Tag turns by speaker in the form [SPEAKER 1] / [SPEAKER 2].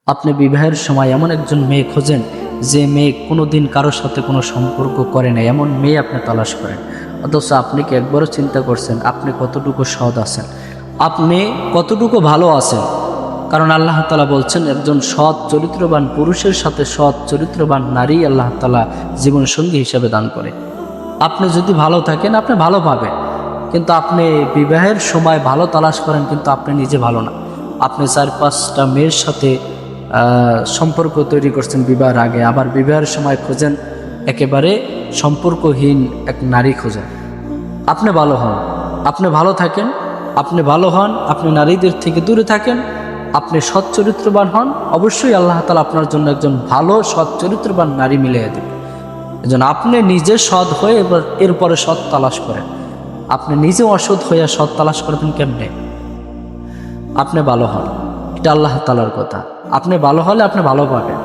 [SPEAKER 1] আপনি বিবাহের সময় এমন একজন মেয়ে খোঁজেন যে মেয়ে কোনোদিন কারোর সাথে কোনো সম্পর্ক করে না, এমন মেয়ে আপনি তালাশ করেন। অথচ আপনি কি একবারও চিন্তা করছেন আপনি কতটুকু সৎ আছেন, আপনি কতটুকু ভালো আছেন? কারণ আল্লাহ তাআলা বলছেন একজন সৎ চরিত্রবান পুরুষের সাথে সৎ চরিত্রবান নারী আল্লাহ তাআলা জীবনসঙ্গী হিসেবে দান করে। আপনি যদি ভালো থাকেন আপনি ভালো পাবেন, কিন্তু আপনি বিবাহের সময় ভালো তালাশ করেন কিন্তু আপনি নিজে ভালো না। আপনি 4-5টা মেয়ের সাথে সম্পর্ক তৈরি করছেন বিবাহের আগে, আবার বিবাহের সময় খোঁজেন একেবারে সম্পর্কহীন এক নারী খোঁজেন। আপনি ভালো হন, আপনি ভালো থাকেন, আপনি ভালো হন, আপনি নারীদের থেকে দূরে থাকেন, আপনি সৎ চরিত্রবান হন, অবশ্যই আল্লাহ তাআলা আপনার জন্য একজন ভালো সৎ চরিত্রবান নারী মিলিয়ে দেবে। এজন্য আপনি নিজে সৎ হয়ে এরপরে সৎ তালাশ করেন। আপনি নিজে অসৎ হইয়া সৎ তালাশ করবেন কেমনে? আপনি ভালো হন, এটা আল্লাহ তাআলার কথা। আপনি ভালো হলে আপনি ভালো পাবেন।